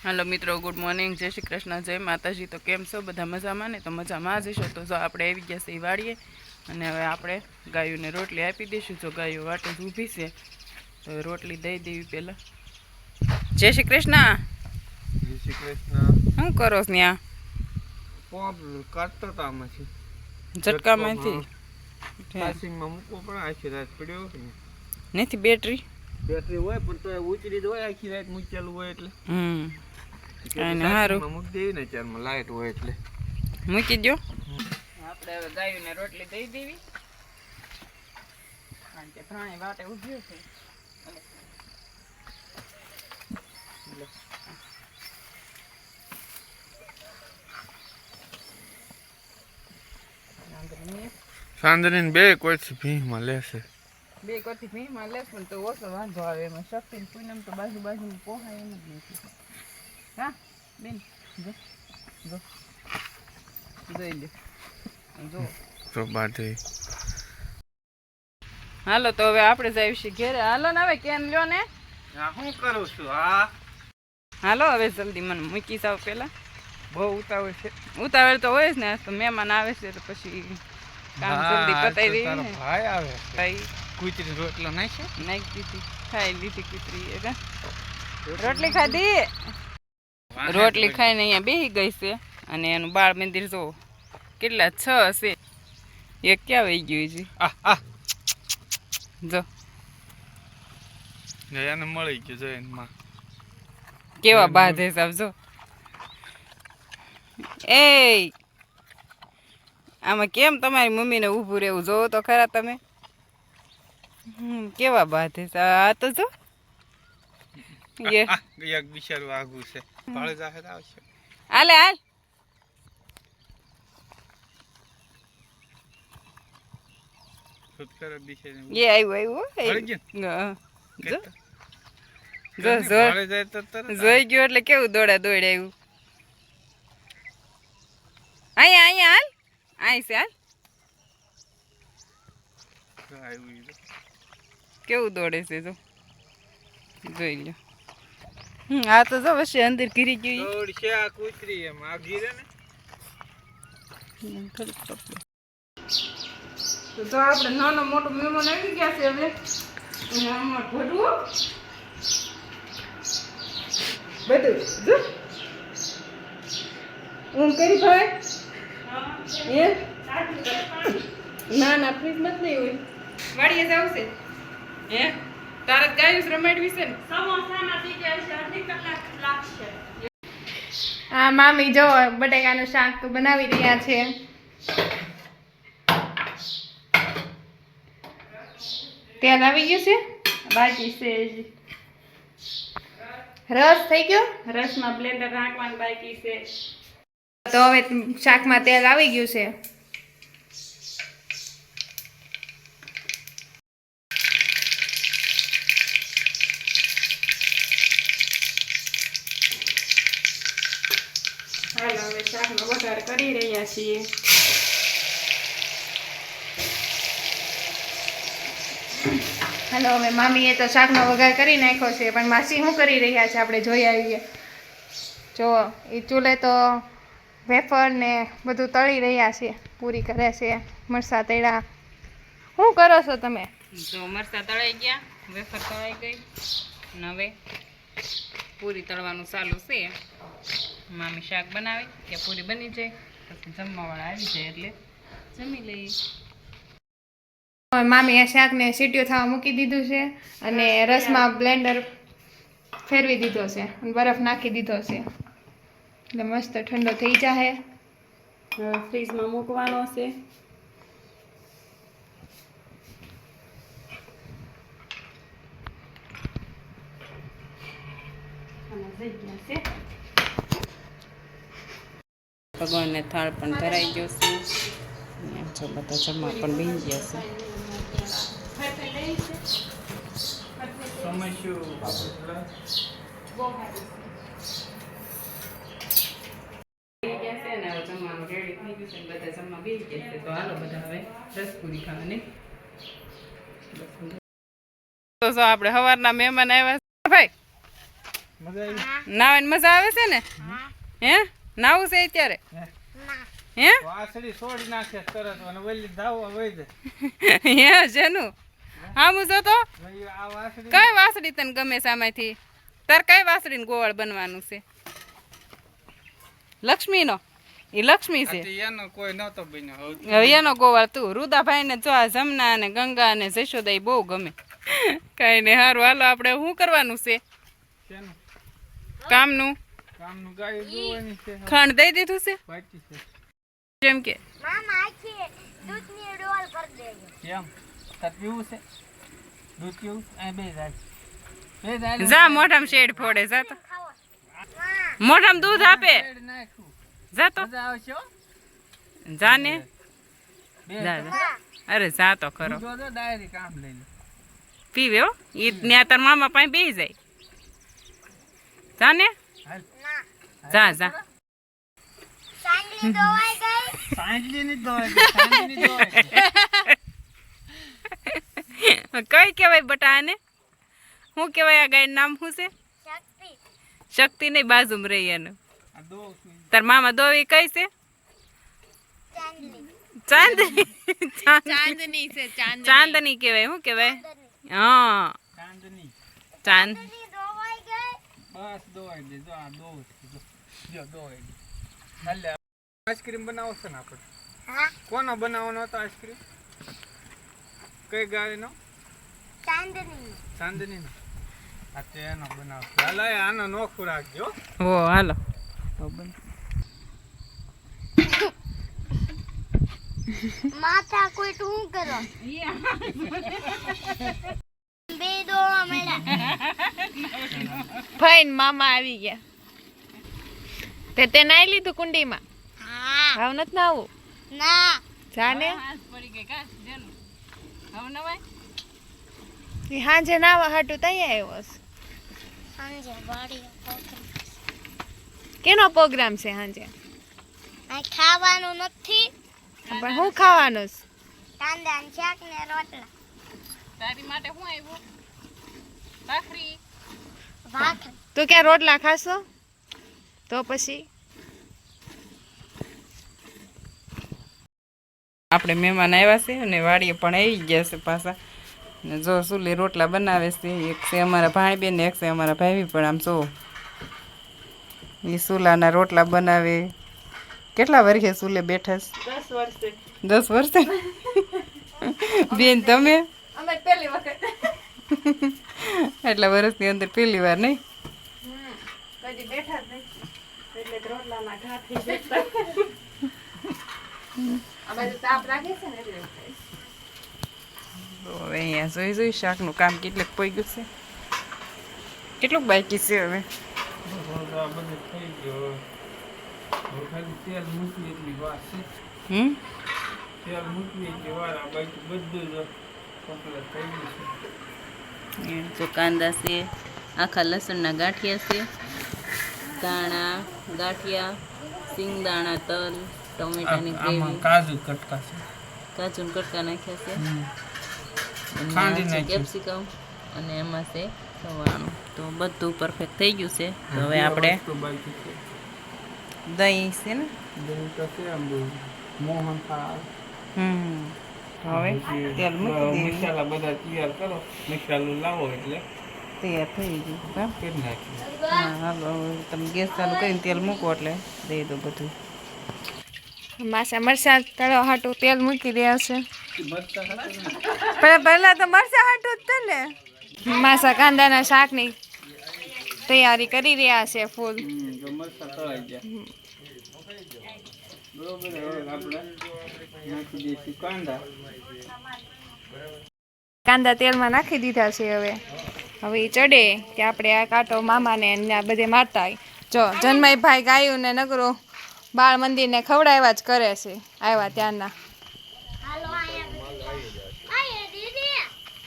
Hello मित्रों, good morning, जय श्री कृष्ण, जय माताजी। तो केम छो बधा मजामां ने? तो मजामां ज छो। तो जो आपणे આવી ગયા છે વાડીએ અને હવે આપણે ગાયોને રોટલી આપી દઈશું। જો ગાયો વાટે જ ઊભી છે તો રોટલી દઈ દેવી પહેલા। જય શ્રી કૃષ્ણ। જય શ્રી કૃષ્ણ। શું કરો છો ત્યાં? પોપ કાઢતો હતા આમાંથી ઝટકામાંથી ચાર્જિંગમાં મૂકવો પણ આખી રાત પડ્યો નથી બેટરી હોય પણ તો ઉચરી જ હોય આખી રાત મૂકેલું હોય એટલે કાંઈ સારું મૂકી દેવી ને ચારમાં લાઇટ હોય એટલે મૂકી દો। આપણે હવે ગાયોને રોટલી દઈ દેવી કારણ કે પ્રાણી વાટે ઊભ્યો છે। સાંજની બે કોઈ ભીમાં લેશે બે કોથી ભીમાં લેશ પણ તો ઓછો વાંધો આવે એમાં શક્તિ પૂનમ તો બાજુમાં પોહાય એમ જ નથી। હા બેન જો જો જોઈ લે જો તો બાજે હાલો તો હવે આપણે જઈએ છીએ ઘેરે। હાલો ને હવે કેમ લ્યો ને હું કરું છું હા હાલો હવે જલ્દી મને મૂકી જાવ પહેલા। બહુ ઉતાવળ છે ઉતાવળ તો હોય જ ને, તો મહેમાન આવે છે તો પછી કામ જલ્દી પતાવી દઈએ ને। ભાઈ આવે ભાઈ કુતરી રોટલો નાખે નાખી દીધી, ખાઈ લીધી કૂતરી એ રોટલી ખાધી, રોટલી ખાઈને અહીંયા બેસી ગઈ છે અને એનું બાળ મંદિર જો કેટલા 6 છે, એક ક્યાં વહી ગયું છે જો એને મળી ગયું જો એમાં કેવા બાંધે સાહેબ જો। એ આમાં કેમ તમારી મમ્મીને ઊભું રહેવું જોવો તો ખરા તમે, કેવા બાંધે આ તો જો એક બિચારું આગું છે ભાડે જાહેર આવશે હાલે હાલ એ આવ્યું જોઈ ગયો એટલે કેવું દોડા દોડ આવ્યું। અહીંયા અહીંયા હાલ અહીં છે હાલ કેવું દોડે છે જો જોઈ લ્યો। આ તો જો વચ્ચે અંદર ઘીરી ગયું દોડશે આ કૂતરી એમ આ ઘીરે ને તો જો આપણે નાનો મોટો મહેમાન આવી ગયા છે હવે આમાં ભરવું બધું જો ઊંઘ કરી ભાઈ હે ના ના ફ્રીજ મત નહીં હોય વાડીએ જ આવશે હે તારે ગાયું રમાડવી છે ને સમોસાના ટીકે છે અડધી કલાક લાગશે। હા મામી જો બટેકાનું શાક તો બનાવી રહ્યા છે। તેલ આવી ગયું છે બાકી છે હજી, રસ થઈ ગયો, રસમાં બ્લેન્ડર નાખવાનું બાકી છે। તો હવે શાકમાં તેલ આવી ગયું છે। હાલો હવે શાકનો વઘાર કરી રહ્યા છીએ। હાલો હવે મામીએ તો શાકનો વઘાર કરી નાખ્યો છે, પણ માસી શું કરી રહ્યા છે આપણે જોઈ આવીએ। જો એ ચૂલે તો વેફર ને બધું તળી રહ્યા છે, પૂરી કરે છે, મરચાં તળ્યા। શું કરો છો તમે? જો મરચાં તળાઈ ગયા, વેફર તળાઈ ગઈ ને હવે પૂરી તળવાનું ચાલુ છે। મામી શાક બનાવે કે પૂરી બની જાય પછી જમવાવાળા આવી જાય એટલે જમી લઈએ। મામીએ શાકને સીટીઓ થવા મૂકી દીધું છે અને રસમાં બ્લેન્ડર ફેરવી દીધો છે અને બરફ નાખી દીધો છે એટલે મસ્ત ઠંડો થઈ જાય। ફ્રીજમાં મૂકવાનો છે। ભગવાનને થાળ પણ ધરાઈ ગયો છે, જો બધા જમવા પણ બેસી ગયા છે। જમવાનું રેડી થઈ ગયું છે, બધા જમવા બેસી ગયા છે। તો હાલો બધા હવે રસપુરી ખાવાની। તો આપણે સવારના મહેમાન આવ્યા ભાઈ મજા આવી નાવાની મજા આવે છે ને હે નાવું છે અત્યારે હે વાસળી છોડી નાખે તરત અને વળી ધાવવા વહી જાય હે જેનું હા હું જો તો ભાઈ આ વાસળી કઈ વાસળી તને ગમે સામેથી તાર કઈ વાસળીને ગોળ બનવાનું છે લક્ષ્મીનો એ લક્ષ્મી છે એનો કોઈ નહોતો બન્યો હવે એનો ગોવાળ તું રુદાભાઈ ને જો આ જમના ને ગંગા ને જશોદા ઈ બહુ ગમે કઈ ને હારું હાલો આપણે શું કરવાનું છે શેનું કામનું કામનું ગાય દોવાની છે ખંડ દઈ દીધું છે બાકી છે જેમ કે કેમ તાર પીવું છે દૂધ પીવું અહીં બે જાય જા મોઢામાં શેડ ફોડે જા તો મોઢામાં દૂધ આપે નાખું જા તો મજા આવશે હો જા ને બે જા જા અરે જા તો ખરો જો જો ડાયરી કામ લઈ લે પીવે હો ઈ ત્યાં તાર મામા પાસે બેસી જાય જા ને હાલ જા જા સાંજલી ની દવાઈ સાંજલી ની દવાઈ કઈ કહેવાય બટા આને શું કહેવાય આ ગાયનું નામ શું છે શક્તિ નહીં બાજુમાં રહી એનું આ દો તાર મામા દોવી કઈ છે ચાંદની ચાંદની છે ચાંદની ચાંદની કહેવાય શું કહેવાય હા ચાંદની ચાંદ બસ દોવાઈ દે જો આ દો જો દોવાઈ દે હાલે આઈસ્ક્રીમ બનાવો છે ને આપણે કોનો બનાવવાનો હતો આઈસ્ક્રીમ કઈ ગાયનો ચાંદનીનો આ તે એનો બનાવશે હાલો એ આનો નોખું રાખજો હો હાલો માથા કોઈ શું કરો બે દોવા મળ્યા ફાઈન મામા આવી ગયા તે નાઈ લીધું કુંડીમાં હા ભાવ નથી ના આવું ના જાને પડી ગઈ કા જેનું હવે નવાય હાંજે નાવા હાટું તઈ આવ્યો છે સાંજે વાડી કેનો પ્રોગ્રામ છે હાંજે આ ખાવાનું નથી પણ હું ખાવાનું છે કાંદા ને શાક ને રોટલા તારી માટે શું આવ્યું ભાખરી ભાખરી તું ક્યાં રોટલા ખાશો તો પછી આપણે મહેમાન આવ્યા છે અને વાડીએ પણ આવી ગયા છે પાછા ને જો સુલી રોટલા બનાવે છે એક છે અમારા ભાઈ બેન ને એક છે અમારા ભાઈ પણ આમ જો એ સુલાના રોટલા બનાવે કેટલા વર્ષે સુલે બેઠા છે 10 વર્ષે બેન તમે અમે પહેલી વખત એટલા વર્ષની અંદર પહેલી વાર નહીં કદી બેઠા જ નહીં એટલે રોટલાના ઘા થઈ જતા આ બાજુ તાપ લાગે છે ને એટલે તો હવે અહીંયા જોઈ શાકનું કામ કેટલુંક પોઈ ગયું છે કેટલુંક બાકી છે હવે આ બધું થઈ ગયો હવે ખાલી તેલ મૂકી એટલી વાર છે તેલ મૂકી એટલી વાર આ બાકી બધું જ કમ્પ્લીટ થઈ ગયું છે જો કાંદા છે આખા લસણના ગાંઠિયા છે ધાણા ગાંઠિયા સિંગદાણા તલ ટમેટાની આમાં ગ્રેવી કાજુ કટકા છે કાજુ કટકા નાખ્યા છે ખાંડી નાખી. કેપ્સિકમ અને એમાં છે સવાણું તો બધું પરફેક્ટ થઈ ગયું છે તો હવે આપણે વસ્તુ બાકી છે દહીં છે ને દહીં તો છે આમ બહુ મોહન થાળ તો હવે તેલ મૂકી દઈએ મસાલા બધા તૈયાર કરો મસાલો લાવો એટલે તૈયાર થઈ ગયું હા કરી નાખીએ હા હાલો હવે તમે ગેસ ચાલુ કરીને તેલ મૂકો એટલે દઈ દો બધું માસા મરચાં તળવા હાટું તેલ મૂકી રહ્યા છે મરચાં હતા ને? પહેલા તો મરચાં હાટું જ ને માસા કાંદાના શાકની તૈયારી કરી રહ્યા છે ફૂલ તો મરચાં તળાઈ ગયા બરોબર હવે આપણે નાખી દઈશું કાંદા કાંદા તેલમાં નાખી દીધા છે હવે એ ચડે કે આપણે આ કાંટો મામાને ને આ બધે મારતા હોય. જો જન્મયભાઈ ગાયું ને નગરો બાળ મંદિરને ખવડાવ્યા જ કરે છે આવ્યા ત્યારના હાલો આયા દીદી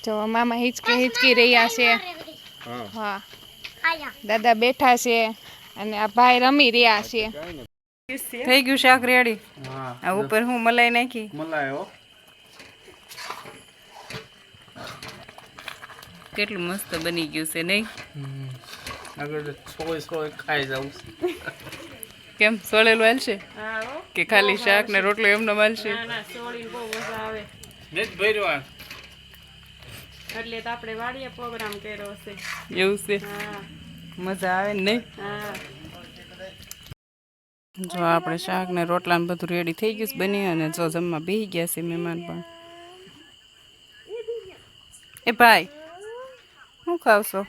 જો મામા હિચકી રહ્યા છે હા આયા દાદા બેઠા છે અને આ ભાઈ રમી રહ્યા છે થઈ ગયું શાક રેડી હા આ ઉપર હું મલાઈ નાખી મલાઈ હો કેટલું મસ્ત બની ગયું છે નહીં આગળ સોય સોય ખાઈ જાઉં કેમ સોળેલું હાલશે કે ખાલી શાક ને રોટલો એમનો હાલશે ને જ ભર્યો આ એટલે તો આપણે વાડીએ પ્રોગ્રામ કર્યો છે. એવું છે મજા આવે ને નહીં જો આપણે શાક ને રોટલા ને બધું રેડી થઈ ગયું છે બની અને જો જમવા બેસી ગયા છે મહેમાન પણ એ ભાઈ શું ખાવશો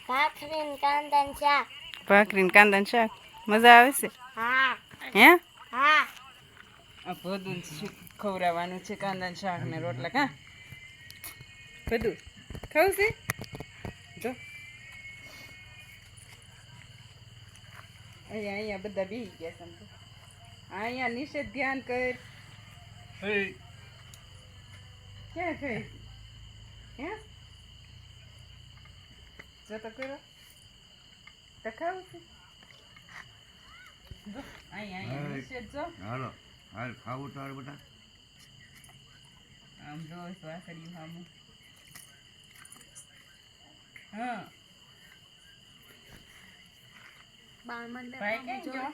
ભાખરી ને કાંદા ને શાક. ભાખરી ને કાંદા ને શાક મજા આવે છે હા હે હા આ બધું ખવડાવવાનું છે કાંદા ને શાક ને રોટલા કા બધું ખાવું છે જો અહીંયા બધા બેસી ગયા છે અહીંયા નિષેધ ધ્યાન કર ક્યાં છે હે જો તો કરો તો ખાવું છે જો અહીંયા નિષેધ જો હાલો હાલ ખાવું તો હાલ બેટા આમ જો વાસળિયું સામું હા ભાઈ કેમ ગયો